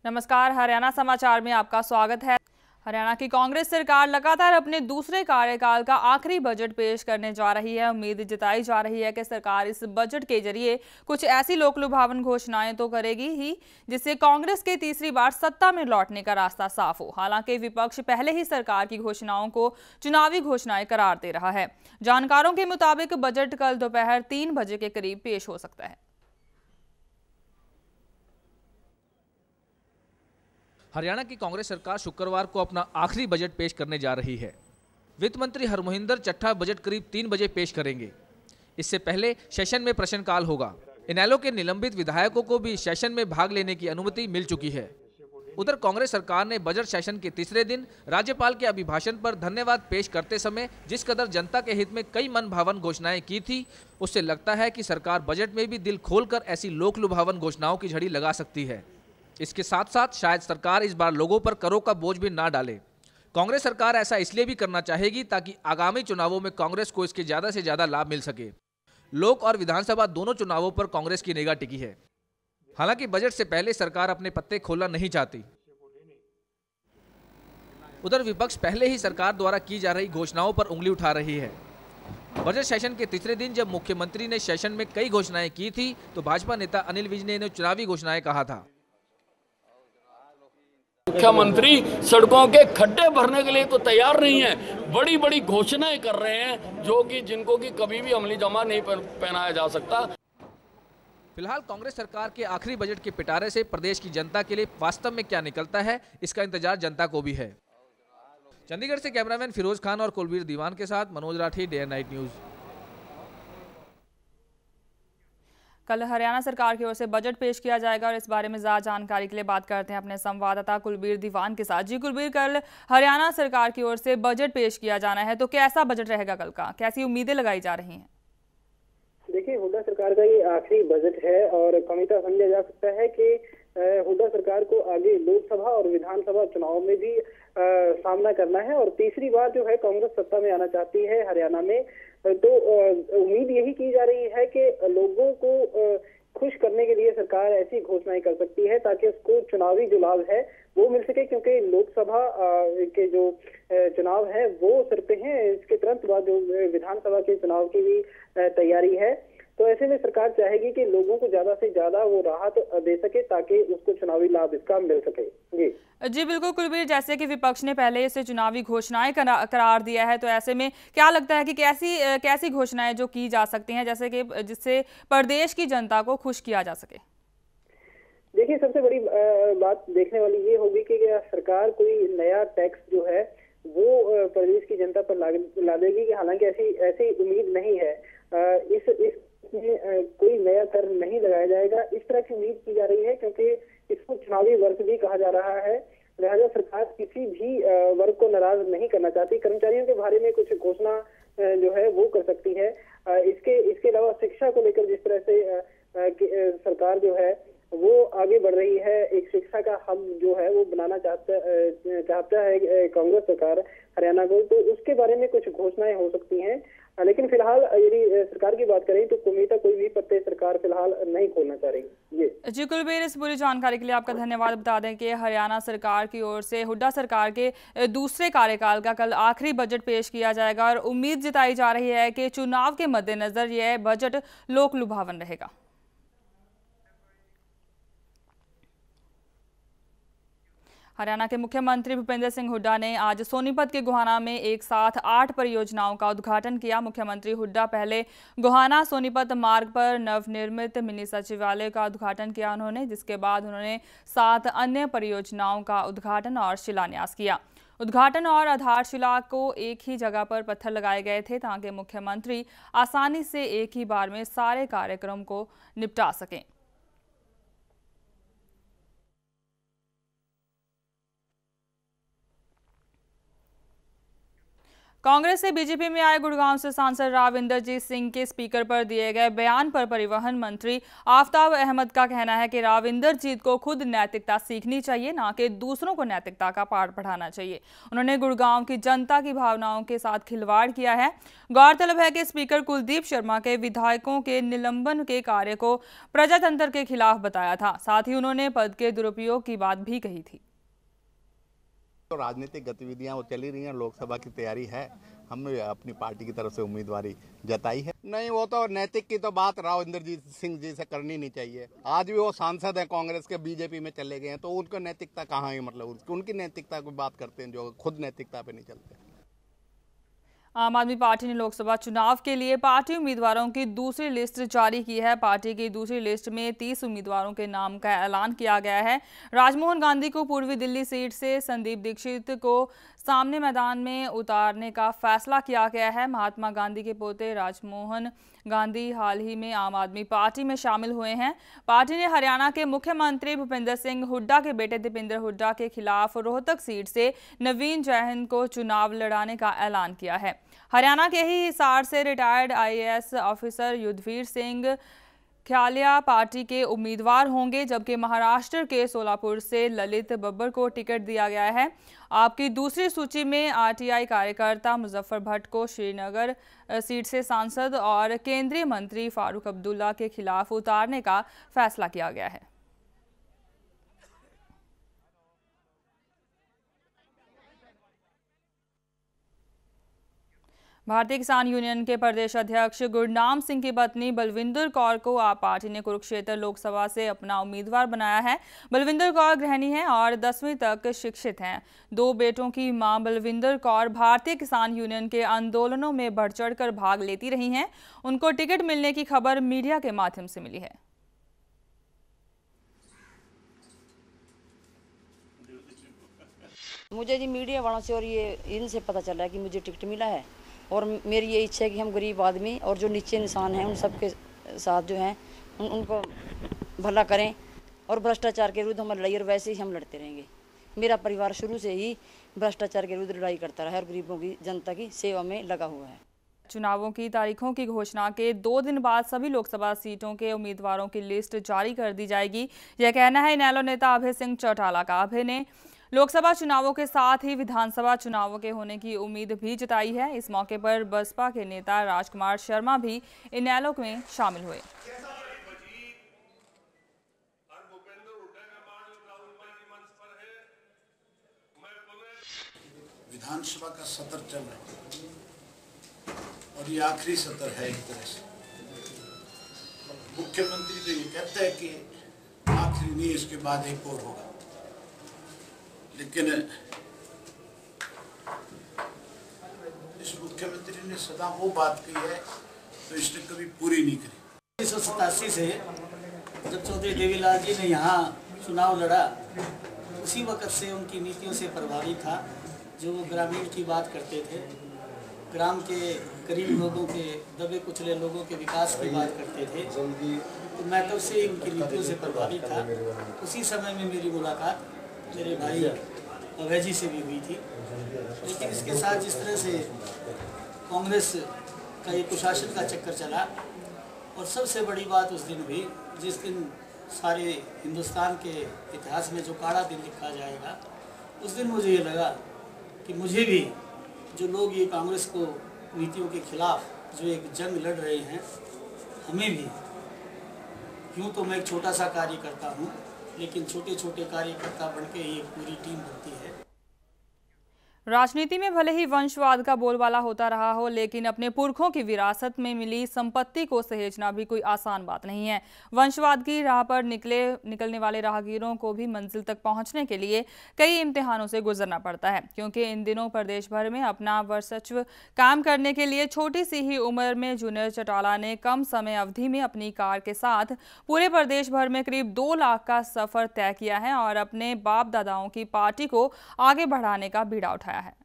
नमस्कार, हरियाणा समाचार में आपका स्वागत है। हरियाणा की कांग्रेस सरकार लगातार अपने दूसरे कार्यकाल का आखिरी बजट पेश करने जा रही है। उम्मीद जताई जा रही है कि सरकार इस बजट के जरिए कुछ ऐसी लोकलुभावन घोषणाएं तो करेगी ही जिससे कांग्रेस के तीसरी बार सत्ता में लौटने का रास्ता साफ हो। हालांकि विपक्ष पहले ही सरकार की घोषणाओं को चुनावी घोषणाएं करार दे रहा है। जानकारों के मुताबिक बजट कल दोपहर 3 बजे के करीब पेश हो सकता है। हरियाणा की कांग्रेस सरकार शुक्रवार को अपना आखिरी बजट पेश करने जा रही है। वित्त मंत्री हरमोहिंदर चट्ठा बजट करीब 3 बजे पेश करेंगे। इससे पहले सेशन में प्रश्नकाल होगा। इनेलो के निलंबित विधायकों को भी सेशन में भाग लेने की अनुमति मिल चुकी है। उधर कांग्रेस सरकार ने बजट सेशन के तीसरे दिन राज्यपाल के अभिभाषण पर धन्यवाद पेश करते समय जिस कदर जनता के हित में कई मनभावन घोषणाएं की थी, उससे लगता है कि सरकार बजट में भी दिल खोलकर ऐसी लोकलुभावन घोषणाओं की झड़ी लगा सकती है। इसके साथ साथ शायद सरकार इस बार लोगों पर करों का बोझ भी ना डाले। कांग्रेस सरकार ऐसा इसलिए भी करना चाहेगी ताकि आगामी चुनावों में कांग्रेस को इसके ज्यादा से ज्यादा लाभ मिल सके। लोक और विधानसभा दोनों चुनावों पर कांग्रेस की निगाह टिकी है। हालांकि बजट से पहले सरकार अपने पत्ते खोलना नहीं चाहती। उधर विपक्ष पहले ही सरकार द्वारा की जा रही घोषणाओं पर उंगली उठा रही है। बजट सेशन के तीसरे दिन जब मुख्यमंत्री ने सेशन में कई घोषणाएं की थी तो भाजपा नेता अनिल विज ने चुनावी घोषणाएं कहा था। मुख्यमंत्री सड़कों के खड्डे भरने के लिए तो तैयार नहीं है, बड़ी बड़ी घोषणाएं कर रहे हैं जो कि जिनको कि कभी भी अमली जमा नहीं पहनाया जा सकता। फिलहाल कांग्रेस सरकार के आखिरी बजट के पिटारे से प्रदेश की जनता के लिए वास्तव में क्या निकलता है, इसका इंतजार जनता को भी है। चंडीगढ़ से कैमरामैन फिरोज खान और कुलबीर दीवान के साथ Manoj Rathi, day and night news. कल हरियाणा सरकार की ओर से बजट पेश किया जाएगा और इस बारे में ज्यादा जानकारी के लिए बात करते हैं अपने संवाददाता कुलबीर दीवान के साथ। जी कुलबीर, कल हरियाणा सरकार की ओर से बजट पेश किया जाना है, तो कैसा बजट रहेगा कल का, कैसी उम्मीदें लगाई जा रही हैं? देखिए, हुड्डा सरकार का ये आखिरी बजट है और कमिता समझा जा सकता है कि हुड्डा सरकार को आगे लोकसभा और विधानसभा चुनाव में भी सामना करना है और तीसरी बार जो है कांग्रेस सत्ता में आना चाहती है हरियाणा में। तो उम्मीद यही की जा रही है कि लोगों को खुश करने के लिए सरकार ऐसी घोषणाएं कर सकती है ताकि उसको चुनावी जो लाभ है वो मिल सके, क्योंकि लोकसभा के जो चुनाव है वो सिर पे हैं। इसके तुरंत बाद जो विधानसभा के चुनाव की भी तैयारी है, तो ऐसे में सरकार चाहेगी कि लोगों को ज्यादा से ज्यादा वो राहत दे सके ताकि उसको चुनावी लाभ इसका मिल सके। जी बिल्कुल कुलबीर, जैसे कि विपक्ष ने पहले इसे चुनावी घोषणाएं करार दिया है, तो ऐसे में क्या लगता है कि कैसी घोषणाएं जो की जा सकती हैं जैसे कि जिससे प्रदेश की जनता को खुश किया जा सके? देखिए, सबसे बड़ी बात देखने वाली ये होगी कि सरकार कोई नया टैक्स जो है वो प्रदेश की जनता पर ला देगी। हालांकि ऐसी उम्मीद नहीं है। इसमें कोई नया कर नहीं लगाया जाएगा, इस तरह की उम्मीद की जा रही है क्योंकि इसको चुनावी वर्ष भी कहा जा रहा है। लिहाजा सरकार किसी भी वर्ग को नाराज नहीं करना चाहती। कर्मचारियों के बारे में कुछ घोषणा जो है वो कर सकती है। इसके अलावा शिक्षा को लेकर जिस तरह से सरकार जो है वो आगे बढ़ रही है, एक शिक्षा का हब जो है वो बनाना चाहता है कांग्रेस सरकार हरियाणा को, तो उसके बारे में कुछ घोषणाएं हो सकती हैं। लेकिन फिलहाल यदि सरकार की बात करें तो कमिता कोई भी पत्ते सरकार फिलहाल नहीं खोलना चाह रही। जी कुलबीर, इस पूरी जानकारी के लिए आपका धन्यवाद। बता दें कि हरियाणा सरकार की ओर से हुड्डा सरकार के दूसरे कार्यकाल का कल आखिरी बजट पेश किया जाएगा और उम्मीद जताई जा रही है कि चुनाव के मद्देनजर यह बजट लोक लुभावन रहेगा। हरियाणा के मुख्यमंत्री भूपेंद्र सिंह हुड्डा ने आज सोनीपत के गोहाना में एक साथ 8 परियोजनाओं का उद्घाटन किया। मुख्यमंत्री हुड्डा पहले गोहाना सोनीपत मार्ग पर नवनिर्मित मिनी सचिवालय का उद्घाटन किया उन्होंने, जिसके बाद उन्होंने 7 अन्य परियोजनाओं का उद्घाटन और शिलान्यास किया। उद्घाटन और आधारशिला को एक ही जगह पर पत्थर लगाए गए थे ताकि मुख्यमंत्री आसानी से एक ही बार में सारे कार्यक्रम को निपटा सकें। कांग्रेस से बीजेपी में आए गुड़गांव से सांसद राव इंदरजीत सिंह के स्पीकर पर दिए गए बयान पर परिवहन मंत्री आफ्ताब अहमद का कहना है कि राव इंदरजीत को खुद नैतिकता सीखनी चाहिए, ना कि दूसरों को नैतिकता का पाठ पढ़ाना चाहिए। उन्होंने गुड़गांव की जनता की भावनाओं के साथ खिलवाड़ किया है। गौरतलब है कि स्पीकर कुलदीप शर्मा के विधायकों के निलंबन के कार्य को प्रजातंत्र के खिलाफ बताया था। साथ ही उन्होंने पद के दुरुपयोग की बात भी कही थी। तो राजनीतिक गतिविधियां वो चली रही हैं, लोकसभा की तैयारी है, हमने अपनी पार्टी की तरफ से उम्मीदवारी जताई है। नहीं, वो तो नैतिक की तो बात राव इंदरजीत सिंह जी से करनी नहीं चाहिए। आज भी वो सांसद हैं कांग्रेस के, बीजेपी में चले गए हैं, तो उनको नैतिकता कहाँ है? मतलब उनकी नैतिकता की बात करते हैं जो खुद नैतिकता पे नहीं चलते। आम आदमी पार्टी ने लोकसभा चुनाव के लिए पार्टी उम्मीदवारों की दूसरी लिस्ट जारी की है। पार्टी की दूसरी लिस्ट में 30 उम्मीदवारों के नाम का ऐलान किया गया है। राजमोहन गांधी को पूर्वी दिल्ली सीट से, संदीप दीक्षित को सामने मैदान में उतारने का फैसला किया गया है। महात्मा गांधी के पोते राजमोहन गांधी हाल ही में आम आदमी पार्टी में शामिल हुए हैं। पार्टी ने हरियाणा के मुख्यमंत्री भूपेंद्र सिंह हुड्डा के बेटे दीपेंद्र हुड्डा के खिलाफ रोहतक सीट से नवीन जयहिंद को चुनाव लड़ाने का ऐलान किया है। हरियाणा के ही हिसार से retired IAS officer Yudhvir Singh Khyalia party के उम्मीदवार होंगे, जबकि महाराष्ट्र के सोलापुर से ललित बब्बर को टिकट दिया गया है। आपकी दूसरी सूची में RTI कार्यकर्ता मुजफ्फर भट्ट को श्रीनगर सीट से सांसद और केंद्रीय मंत्री फारूक अब्दुल्ला के खिलाफ उतारने का फैसला किया गया है। भारतीय किसान यूनियन के प्रदेश अध्यक्ष गुरनाम सिंह की पत्नी बलविंदर कौर को आप पार्टी ने कुरुक्षेत्र लोकसभा से अपना उम्मीदवार बनाया है। बलविंदर कौर गृहिणी हैं और 10वीं तक शिक्षित हैं। 2 बेटों की मां बलविंदर कौर भारतीय किसान यूनियन के आंदोलनों में बढ़ चढ़कर भाग लेती रही हैं। उनको टिकट मिलने की खबर मीडिया के माध्यम से मिली है। मुझे जी मीडिया वालों से और ये इनसे पता चल रहा है कि मुझे टिकट मिला है, और मेरी ये इच्छा है कि हम गरीब आदमी और जो नीचे इंसान हैं उन सब के साथ जो हैं उनको भला करें, और भ्रष्टाचार के विरुद्ध हम लड़ाई, और वैसे ही हम लड़ते रहेंगे। मेरा परिवार शुरू से ही भ्रष्टाचार के विरुद्ध लड़ाई करता रहा है और गरीबों की, जनता की सेवा में लगा हुआ है। चुनावों की तारीखों की घोषणा के 2 दिन बाद सभी लोकसभा सीटों के उम्मीदवारों की लिस्ट जारी कर दी जाएगी। यह कहना है इनेलो नेता अभय सिंह चौटाला का। अभय ने लोकसभा चुनावों के साथ ही विधानसभा चुनावों के होने की उम्मीद भी जताई है। इस मौके पर बसपा के नेता राजकुमार शर्मा भी इनेलो में शामिल हुए। विधानसभा का सत्र चल रहा है और ये आखिरी सत्र है एक तरह से। मुख्यमंत्री तो ये कहता है कि आखिरी नहीं, इसके बाद एक और होगा, लेकिन इस मुख्यमंत्री ने सदा वो बात कही है तो इसने कभी पूरी नहीं करी। 1987 से जब चौधरी देवीलाल जी ने यहाँ चुनाव लड़ा, उसी वक्त से उनकी नीतियों से प्रभावित था। जो वो ग्रामीण की बात करते थे, ग्राम के गरीब लोगों के, दबे कुचले लोगों के विकास की बात करते थे, तो मैं तब से उनकी नीतियों से प्रभावित था। उसी समय में मेरी मुलाकात मेरे भाई अभय जी से भी हुई थी। लेकिन इसके साथ जिस तरह से कांग्रेस का ये कुशासन का चक्कर चला, और सबसे बड़ी बात उस दिन हुई जिस दिन सारे हिंदुस्तान के इतिहास में जो काला दिन लिखा जाएगा, उस दिन मुझे ये लगा कि मुझे भी, जो लोग ये कांग्रेस को नीतियों के खिलाफ जो एक जंग लड़ रहे हैं, हमें भी, यूँ तो मैं एक छोटा सा कार्य करता हूँ, लेकिन छोटे छोटे कार्यकर्ता बनके ये पूरी टीम बनती है। राजनीति में भले ही वंशवाद का बोलबाला होता रहा हो, लेकिन अपने पुरखों की विरासत में मिली संपत्ति को सहेजना भी कोई आसान बात नहीं है। वंशवाद की राह पर निकलने वाले राहगीरों को भी मंजिल तक पहुंचने के लिए कई इम्तिहानों से गुजरना पड़ता है, क्योंकि इन दिनों प्रदेश भर में अपना वर्चस्व काम करने के लिए छोटी सी ही उम्र में जूनियर चौटाला ने कम समय अवधि में अपनी कार के साथ पूरे प्रदेश भर में करीब 2 लाख का सफर तय किया है और अपने बाप दादाओं की पार्टी को आगे बढ़ाने का बीड़ा उठाया है।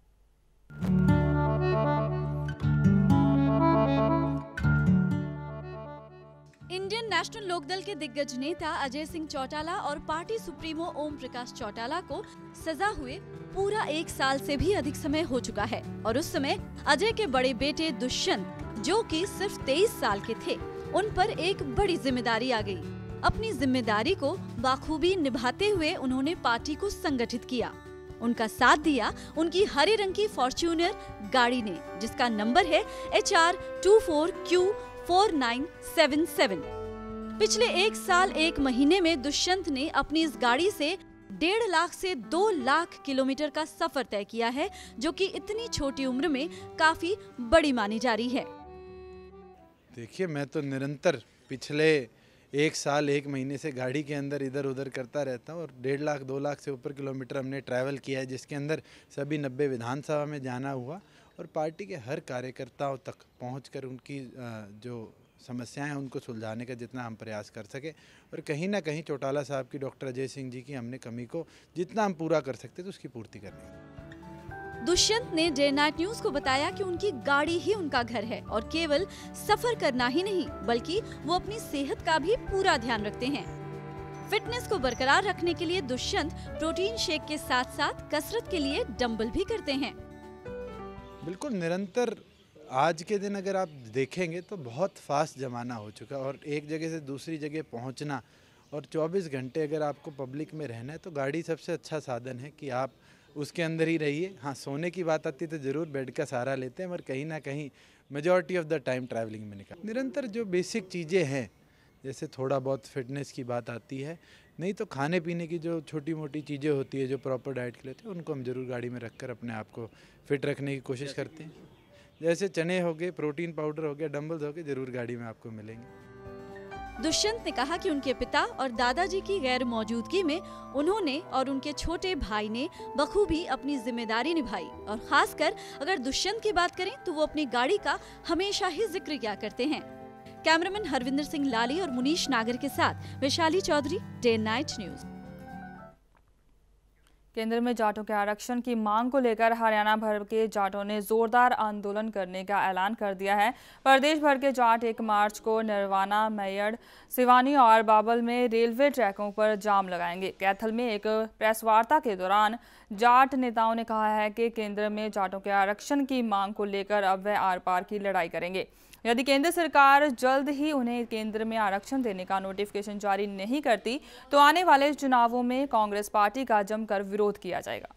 इंडियन नेशनल लोकदल के दिग्गज नेता अजय सिंह चौटाला और पार्टी सुप्रीमो ओम प्रकाश चौटाला को सजा हुए पूरा 1 साल से भी अधिक समय हो चुका है और उस समय अजय के बड़े बेटे दुष्यंत, जो कि सिर्फ 23 साल के थे, उन पर एक बड़ी जिम्मेदारी आ गई। अपनी जिम्मेदारी को बाखूबी निभाते हुए उन्होंने पार्टी को संगठित किया। उनका साथ दिया उनकी हरे रंग की फॉर्च्यूनर गाड़ी ने, जिसका नंबर है HR 24Q4977। पिछले 1 साल 1 महीने में दुष्यंत ने अपनी इस गाड़ी से 1.5 लाख से 2 लाख किलोमीटर का सफर तय किया है, जो कि इतनी छोटी उम्र में काफी बड़ी मानी जा रही है। देखिए, मैं तो निरंतर पिछले 1 साल 1 महीने से गाड़ी के अंदर इधर उधर करता रहता हूँ और 1.5 लाख 2 लाख से ऊपर किलोमीटर हमने ट्रैवल किया है, जिसके अंदर सभी 90 विधानसभा में जाना हुआ और पार्टी के हर कार्यकर्ताओं तक पहुंचकर उनकी जो समस्याएं हैं उनको सुलझाने का जितना हम प्रयास कर सके। और कहीं ना कहीं चौटाला साहब की, डॉक्टर अजय सिंह जी की हमने कमी को जितना हम पूरा कर सकते तो उसकी पूर्ति करनी। दुष्यंत ने डे नाइट न्यूज को बताया कि उनकी गाड़ी ही उनका घर है और केवल सफर करना ही नहीं बल्कि वो अपनी सेहत का भी पूरा ध्यान रखते हैं। फिटनेस को बरकरार रखने के लिए दुष्यंत प्रोटीन शेक के साथ साथ कसरत के लिए डंबल भी करते हैं। बिल्कुल निरंतर आज के दिन अगर आप देखेंगे तो बहुत फास्ट ज़माना हो चुका है और एक जगह से दूसरी जगह पहुंचना और 24 घंटे अगर आपको पब्लिक में रहना है तो गाड़ी सबसे अच्छा साधन है कि आप उसके अंदर ही रहिए। हाँ, सोने की बात आती तो ज़रूर बेड का सहारा लेते हैं, मगर कहीं ना कहीं majority of the time travelling में निकल। निरंतर जो बेसिक चीज़ें हैं, जैसे थोड़ा बहुत फिटनेस की बात आती है, नहीं तो खाने पीने की जो छोटी मोटी चीज़ें होती है जो प्रॉपर डाइट के लेते हैं उनको हम ज़रूर गाड़ी में रखकर अपने आप को फिट रखने की कोशिश करते हैं। जैसे चने हो गए, प्रोटीन पाउडर हो गया, डंबल्स हो गए, ज़रूर गाड़ी में आपको मिलेंगे। दुष्यंत ने कहा कि उनके पिता और दादाजी की गैर मौजूदगी में उन्होंने और उनके छोटे भाई ने बखूबी अपनी जिम्मेदारी निभाई और खासकर अगर दुष्यंत की बात करें तो वो अपनी गाड़ी का हमेशा ही जिक्र किया करते हैं। कैमरामैन हरविंदर सिंह लाली और मुनीश नागर के साथ Vaishali Chaudhary, day night news. केंद्र में जाटों के आरक्षण की मांग को लेकर हरियाणा भर के जाटों ने जोरदार आंदोलन करने का ऐलान कर दिया है। प्रदेश भर के जाट 1 मार्च को नरवाना, मैयड़, सिवानी और बाबल में रेलवे ट्रैकों पर जाम लगाएंगे। कैथल में एक प्रेस वार्ता के दौरान जाट नेताओं ने कहा है कि केंद्र में जाटों के आरक्षण की मांग को लेकर अब वह आर पार की लड़ाई करेंगे। यदि केंद्र सरकार जल्द ही उन्हें केंद्र में आरक्षण देने का नोटिफिकेशन जारी नहीं करती तो आने वाले चुनावों में कांग्रेस पार्टी का जमकर विरोध किया जाएगा।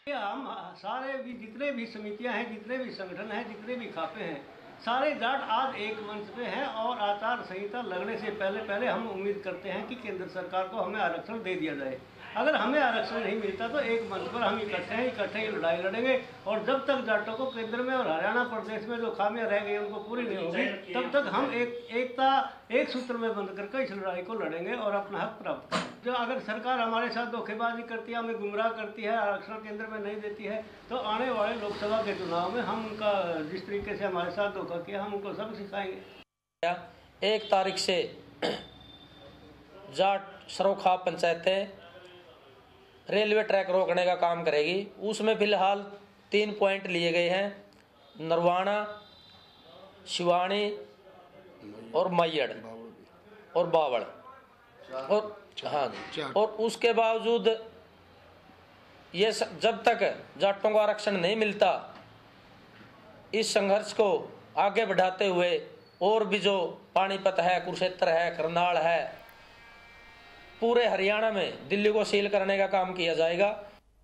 हम सारे भी जितने भी समितियां हैं, जितने भी संगठन हैं, जितने भी खापे हैं, सारे जाट आज एक मंच पे हैं और आचार संहिता लगने से पहले हम उम्मीद करते हैं कि केंद्र सरकार को हमें आरक्षण दे दिया जाए। अगर हमें आरक्षण नहीं मिलता तो एक मंच पर हम इकट्ठे ही लड़ाई लड़ेंगे और जब तक जाटों को केंद्र में और हरियाणा प्रदेश में जो खामियां रह गई उनको पूरी नहीं होगी तब तक हम एक सूत्र में बंद करके इस लड़ाई को लड़ेंगे और अपना हक प्राप्त करेंगे। जो अगर सरकार हमारे साथ धोखेबाजी करती है, हमें गुमराह करती है, आरक्षण केंद्र में नहीं देती है तो आने वाले लोकसभा के चुनाव में हम उनका जिस तरीके से हमारे साथ धोखा किया हम उनको सब सिखाएंगे। 1 तारीख से जाट सरोखा पंचायतें रेलवे ट्रैक रोकने का काम करेगी। उसमें फिलहाल 3 पॉइंट लिए गए हैं, नरवाना, शिवानी और मैयड़ और बावड़ और हाँ, और उसके बावजूद ये जब तक जाटों को आरक्षण नहीं मिलता इस संघर्ष को आगे बढ़ाते हुए और भी जो पानीपत है, कुरुक्षेत्र है, करनाल है, पूरे हरियाणा में दिल्ली को सील करने का काम किया जाएगा।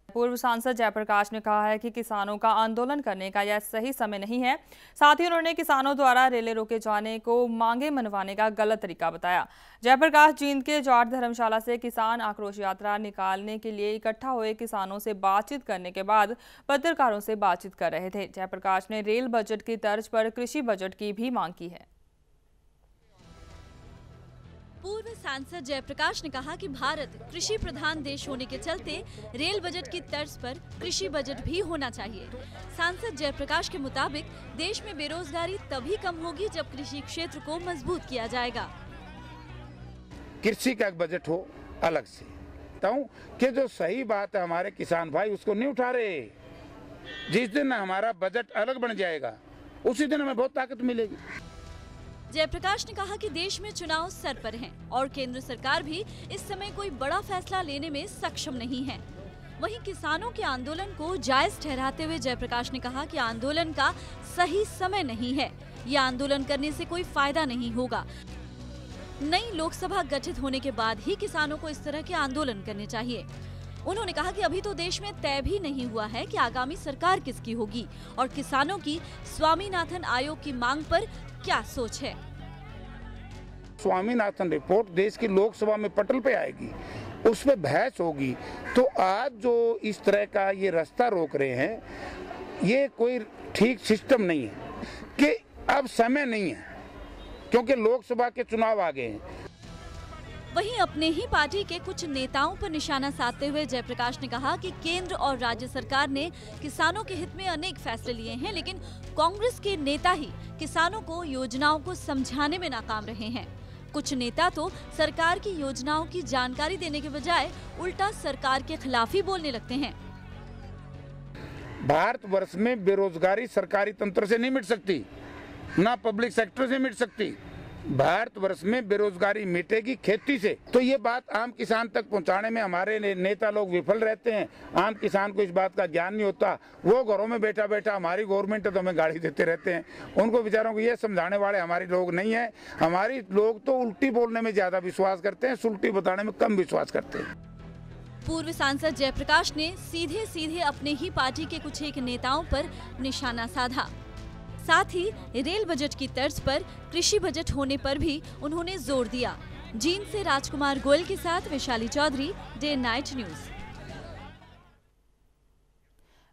पूर्व सांसद जयप्रकाश ने कहा है कि किसानों का आंदोलन करने का यह सही समय नहीं है। साथ ही उन्होंने किसानों द्वारा रेले रोके जाने को मांगे मनवाने का गलत तरीका बताया। जयप्रकाश जींद के जाट धर्मशाला से किसान आक्रोश यात्रा निकालने के लिए इकट्ठा हुए किसानों से बातचीत करने के बाद पत्रकारों से बातचीत कर रहे थे। जयप्रकाश ने रेल बजट की तर्ज पर कृषि बजट की भी मांग की है। पूर्व सांसद जयप्रकाश ने कहा कि भारत कृषि प्रधान देश होने के चलते रेल बजट की तर्ज पर कृषि बजट भी होना चाहिए। सांसद जयप्रकाश के मुताबिक देश में बेरोजगारी तभी कम होगी जब कृषि क्षेत्र को मजबूत किया जाएगा। कृषि का एक बजट हो अलग से, देखता हूँ कि जो सही बात है हमारे किसान भाई उसको नहीं उठा रहे। जिस दिन हमारा बजट अलग बन जाएगा उसी दिन हमें बहुत ताकत मिलेगी। जयप्रकाश ने कहा कि देश में चुनाव सर पर हैं और केंद्र सरकार भी इस समय कोई बड़ा फैसला लेने में सक्षम नहीं है। वहीं किसानों के आंदोलन को जायज ठहराते हुए जयप्रकाश ने कहा कि आंदोलन का सही समय नहीं है। ये आंदोलन करने से कोई फायदा नहीं होगा। नई लोकसभा गठित होने के बाद ही किसानों को इस तरह के आंदोलन करने चाहिए। उन्होंने कहा कि अभी तो देश में तय भी नहीं हुआ है कि आगामी सरकार किसकी होगी और किसानों की स्वामीनाथन आयोग की मांग पर क्या सोच है। स्वामीनाथन रिपोर्ट देश की लोकसभा में पटल पे आएगी, उस पे बहस होगी। तो आज जो इस तरह का ये रास्ता रोक रहे हैं, ये कोई ठीक सिस्टम नहीं है कि अब समय नहीं है क्योंकि लोकसभा के चुनाव आ गए हैं। वहीं अपने ही पार्टी के कुछ नेताओं पर निशाना साधते हुए जयप्रकाश ने कहा कि केंद्र और राज्य सरकार ने किसानों के हित में अनेक फैसले लिए हैं, लेकिन कांग्रेस के नेता ही किसानों को योजनाओं को समझाने में नाकाम रहे हैं। कुछ नेता तो सरकार की योजनाओं की जानकारी देने के बजाय उल्टा सरकार के खिलाफ ही बोलने लगते हैं। भारतवर्ष में बेरोजगारी सरकारी तंत्र से नहीं मिट सकती, ना पब्लिक सेक्टर से मिट सकती। भारतवर्ष में बेरोजगारी मिटेगी खेती से। तो ये बात आम किसान तक पहुंचाने में हमारे नेता लोग विफल रहते हैं। आम किसान को इस बात का ज्ञान नहीं होता। वो घरों में बैठा बैठा हमारी गवर्नमेंट है तो हमें गाड़ी देते रहते हैं। उनको बेचारों को ये समझाने वाले हमारे लोग नहीं है। हमारी लोग तो उल्टी बोलने में ज्यादा विश्वास करते हैं, सुलटी बताने में कम विश्वास करते हैं। पूर्व सांसद जयप्रकाश ने सीधे सीधे अपने ही पार्टी के कुछ एक नेताओं पर निशाना साधा। साथ ही रेल बजट की तर्ज पर कृषि बजट होने पर भी उन्होंने जोर दिया। जींद से राजकुमार गोयल के साथ Vaishali Chaudhary, day night news.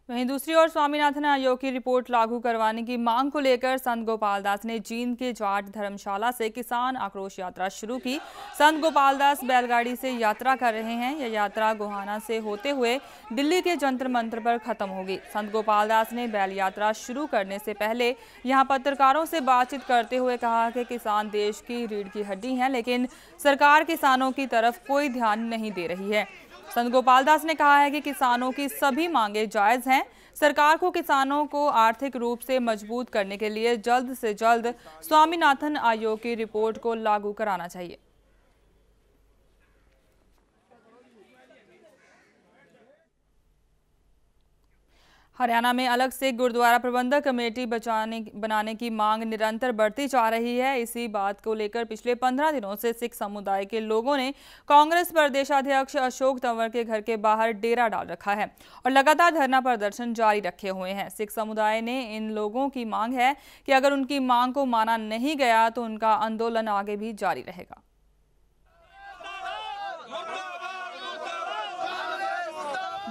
वहीं दूसरी ओर स्वामीनाथन आयोग की रिपोर्ट लागू करवाने की मांग को लेकर संत गोपाल दास ने जींद के जाट धर्मशाला से किसान आक्रोश यात्रा शुरू की। संत गोपाल दास बैलगाड़ी से यात्रा कर रहे हैं। यह यात्रा गोहाना से होते हुए दिल्ली के जंतर मंतर पर खत्म होगी। संत गोपाल दास ने बैल यात्रा शुरू करने से पहले यहां पत्रकारों से बातचीत करते हुए कहा कि किसान देश की रीढ़ की हड्डी हैं, लेकिन सरकार किसानों की तरफ कोई ध्यान नहीं दे रही है। संत गोपाल दास ने कहा है कि किसानों की सभी मांगे जायज हैं। सरकार को किसानों को आर्थिक रूप से मजबूत करने के लिए जल्द से जल्द स्वामीनाथन आयोग की रिपोर्ट को लागू कराना चाहिए। हरियाणा में अलग से गुरुद्वारा प्रबंधक कमेटी बनाने की मांग निरंतर बढ़ती जा रही है। इसी बात को लेकर पिछले 15 दिनों से सिख समुदाय के लोगों ने कांग्रेस प्रदेशाध्यक्ष अशोक तंवर के घर के बाहर डेरा डाल रखा है और लगातार धरना प्रदर्शन जारी रखे हुए हैं। सिख समुदाय ने इन लोगों की मांग है कि अगर उनकी मांग को माना नहीं गया तो उनका आंदोलन आगे भी जारी रहेगा।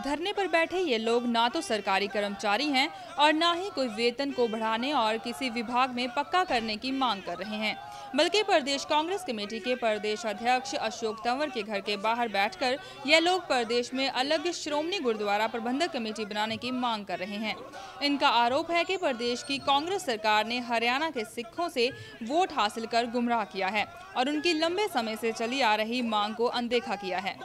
धरने पर बैठे ये लोग ना तो सरकारी कर्मचारी हैं और ना ही कोई वेतन को बढ़ाने और किसी विभाग में पक्का करने की मांग कर रहे हैं, बल्कि प्रदेश कांग्रेस कमेटी के प्रदेश अध्यक्ष अशोक तंवर के घर के बाहर बैठकर ये लोग प्रदेश में अलग श्रोमणी गुरुद्वारा प्रबंधक कमेटी बनाने की मांग कर रहे हैं। इनका आरोप है कि प्रदेश की कांग्रेस सरकार ने हरियाणा के सिखों से वोट हासिल कर गुमराह किया है और उनकी लंबे समय से चली आ रही मांग को अनदेखा किया है।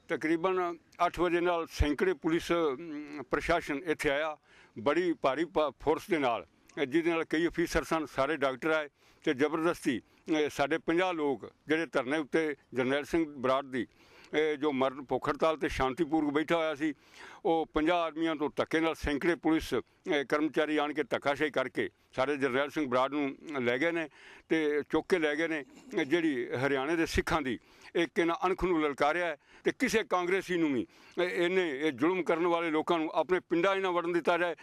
तकरीबन 8 ਵਜੇ ਨਾਲ ਸੈਂਕੜੇ ਪੁਲਿਸ ਪ੍ਰਸ਼ਾਸਨ ਇੱਥੇ ਆਇਆ, ਬੜੀ ਭਾਰੀ ਫੋਰਸ ਦੇ ਨਾਲ, ਜਿਹਦੇ ਨਾਲ ਕਈ ਅਫੀਸਰ ਸਨ, ਸਾਰੇ ਡਾਕਟਰ ਆਏ ਤੇ ਜ਼ਬਰਦਸਤੀ ਸਾਡੇ 50 ਲੋਕ ਜਿਹੜੇ ਧਰਨੇ ਉੱਤੇ ਜਰਨੈਲ ਸਿੰਘ ਬਰਾੜ ਦੀ ਜੋ ਮਰਨ ਭੁੱਖ ਹੜਤਾਲ ਤੇ ਸ਼ਾਂਤੀਪੂਰਵਕ ਬੈਠਾ ਹੋਇਆ ਸੀ, ਉਹ 50 ਆਦਮੀਆਂ ਤੋਂ ਧੱਕੇ ਨਾਲ ਸੈਂਕੜੇ ਪੁਲਿਸ ਕਰਮਚਾਰੀ ਆਣ ਕੇ ਧੱਕਾਸ਼ਾਹੀ ਕਰਕੇ ਸਾਰੇ ਜਰਨੈਲ ਸਿੰਘ ਬਰਾੜ ਨੂੰ ਲੈ ਗਏ ਨੇ ਤੇ ਚੁੱਕ ਕੇ ਲੈ ਗਏ ਨੇ। ਜਿਹੜੀ ਹਰਿਆਣੇ ਦੇ ਸਿੱਖਾਂ ਦੀ ਇੱਕ ਇਹਨਾਂ ਅਣਖ ਨੂੰ ਲਲਕਾਰਿਆ ਹੈ ਤੇ ਕਿਸੇ ਕਾਂਗਰਸੀ ਨੂੰ ਵੀ ਇਹਨੇ ਇਹ ਜ਼ੁਲਮ ਕਰਨ ਵਾਲੇ ਲੋਕਾਂ ਨੂੰ ਆਪਣੇ ਪਿੰਡਾਂ 'ਚ ਨਾ ਵੜਨ ਦਿੱਤਾ ਜਾਏ।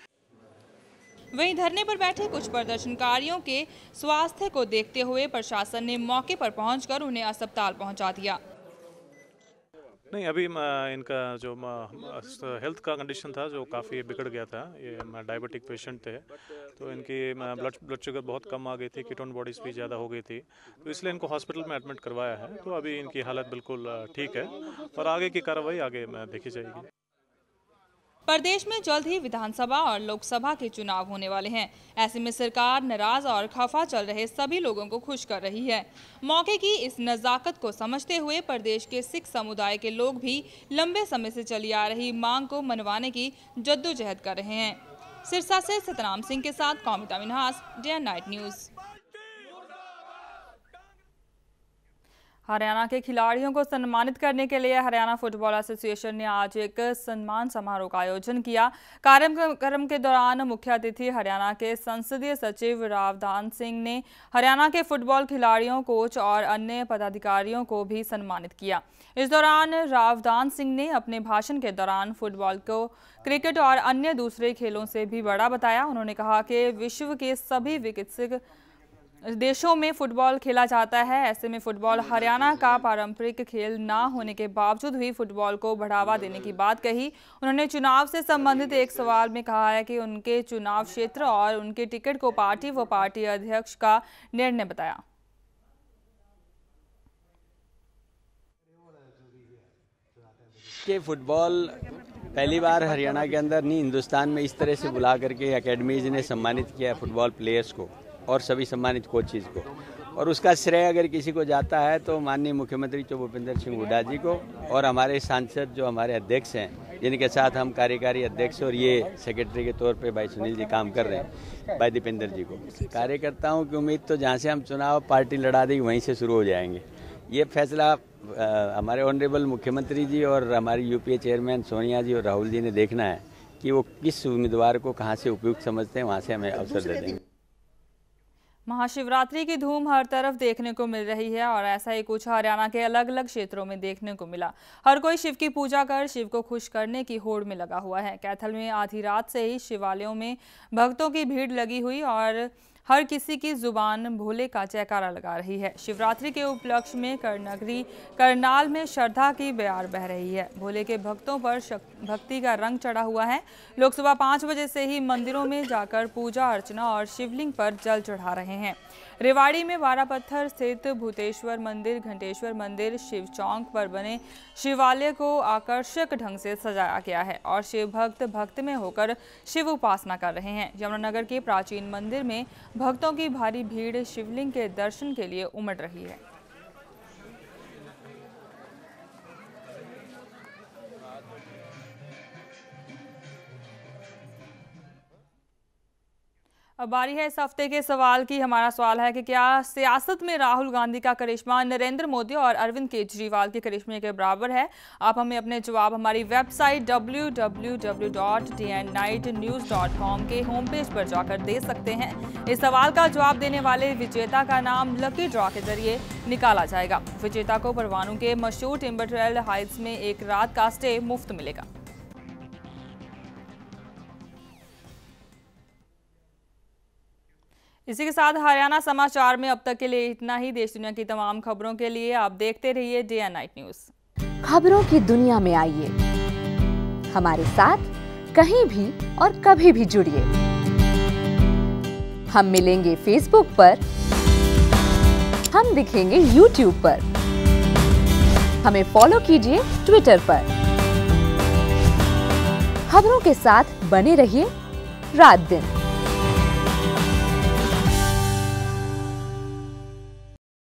वहीं धरने पर बैठे कुछ प्रदर्शनकारियों के स्वास्थ्य को देखते हुए प्रशासन ने मौके पर पहुंचकर उन्हें अस्पताल पहुंचा दिया। नहीं, अभी इनका जो हेल्थ का कंडीशन था जो काफ़ी बिगड़ गया था, ये डायबिटिक पेशेंट थे, तो इनकी ब्लड शुगर बहुत कम आ गई थी, कीटोन बॉडीज़ भी ज़्यादा हो गई थी, तो इसलिए इनको हॉस्पिटल में एडमिट करवाया है। तो अभी इनकी हालत बिल्कुल ठीक है और आगे की कार्रवाई आगे देखी जाएगी। प्रदेश में जल्द ही विधानसभा और लोकसभा के चुनाव होने वाले हैं। ऐसे में सरकार नाराज और खफा चल रहे सभी लोगों को खुश कर रही है। मौके की इस नज़ाकत को समझते हुए प्रदेश के सिख समुदाय के लोग भी लंबे समय से चली आ रही मांग को मनवाने की जद्दोजहद कर रहे हैं। सिरसा से सतनाम सिंह के साथ Kaumita Minhas, Day and Night News. Haryana के खिलाड़ियों को सम्मानित करने के लिए हरियाणा फुटबॉल एसोसिएशन ने आज एक सम्मान समारोह का आयोजन किया। कार्यक्रम के दौरान मुख्य अतिथि हरियाणा के संसदीय सचिव रावदान सिंह ने हरियाणा के फुटबॉल खिलाड़ियों, कोच और अन्य पदाधिकारियों को भी सम्मानित किया। इस दौरान रावदान सिंह ने अपने भाषण के दौरान फुटबॉल को क्रिकेट और अन्य दूसरे खेलों से भी बड़ा बताया। उन्होंने कहा कि विश्व के सभी विकसित देशों में फुटबॉल खेला जाता है। ऐसे में फुटबॉल हरियाणा का पारंपरिक खेल ना होने के बावजूद भी फुटबॉल को बढ़ावा देने की बात कही। उन्होंने चुनाव से संबंधित एक सवाल में कहा है कि उनके चुनाव क्षेत्र और उनके टिकट को पार्टी व पार्टी अध्यक्ष का निर्णय बताया। कि फुटबॉल पहली बार हरियाणा के अंदर नहीं, हिंदुस्तान में इस तरह से बुला करके एकेडमीज ने सम्मानित किया फुटबॉल प्लेयर्स को और सभी सम्मानित कोचेज को, और उसका श्रेय अगर किसी को जाता है तो माननीय मुख्यमंत्री भूपेंद्र सिंह हुड्डा जी को और हमारे सांसद जो हमारे अध्यक्ष हैं, जिनके साथ हम कार्यकारी अध्यक्ष और ये सेक्रेटरी के तौर पे भाई सुनील जी काम कर रहे हैं, भाई दीपेंद्र जी को। कार्यकर्ताओं की उम्मीद तो जहाँ से हम चुनाव पार्टी लड़ा देगी वहीं से शुरू हो जाएंगे। ये फैसला हमारे ऑनरेबल मुख्यमंत्री जी और हमारी यूपीए चेयरमैन सोनिया जी और राहुल जी ने देखना है कि वो किस उम्मीदवार को कहाँ से उपयुक्त समझते हैं, वहाँ से हमें अवसर दे देंगे। महाशिवरात्रि की धूम हर तरफ देखने को मिल रही है और ऐसा ही कुछ हरियाणा के अलग अलग क्षेत्रों में देखने को मिला। हर कोई शिव की पूजा कर शिव को खुश करने की होड़ में लगा हुआ है। कैथल में आधी रात से ही शिवालयों में भक्तों की भीड़ लगी हुई और हर किसी की जुबान भोले का जयकारा लगा रही है। शिवरात्रि के उपलक्ष्य में करनगरी करनाल में श्रद्धा की बयार बह रही है। भोले के भक्तों पर भक्ति का रंग चढ़ा हुआ है। लोग सुबह 5 बजे से ही मंदिरों में जाकर पूजा अर्चना और शिवलिंग पर जल चढ़ा रहे हैं। रेवाड़ी में बारापत्थर स्थित भूतेश्वर मंदिर, घंटेश्वर मंदिर, शिव चौक पर बने शिवालय को आकर्षक ढंग से सजाया गया है और शिव भक्त भक्ति में होकर शिव उपासना कर रहे हैं। यमुनानगर के प्राचीन मंदिर में भक्तों की भारी भीड़ शिवलिंग के दर्शन के लिए उमड़ रही है। अब बारी है इस हफ्ते के सवाल की। हमारा सवाल है कि क्या सियासत में राहुल गांधी का करिश्मा नरेंद्र मोदी और अरविंद केजरीवाल के करिश्मे के बराबर है? आप हमें अपने जवाब हमारी वेबसाइट www.dnightnews.com के होम पेज पर जाकर दे सकते हैं। इस सवाल का जवाब देने वाले विजेता का नाम लकी ड्रॉ के जरिए निकाला जाएगा। विजेता को परवाणु के मशहूर टिम्बर ट्रेल हाइट्स में एक रात का स्टे मुफ्त मिलेगा। इसी के साथ हरियाणा समाचार में अब तक के लिए इतना ही। देश दुनिया की तमाम खबरों के लिए आप देखते रहिए डे एंड नाइट न्यूज। खबरों की दुनिया में आइए, हमारे साथ कहीं भी और कभी भी जुड़िए। हम मिलेंगे फेसबुक पर, हम दिखेंगे यूट्यूब पर, हमें फॉलो कीजिए ट्विटर पर। खबरों के साथ बने रहिए रात दिन।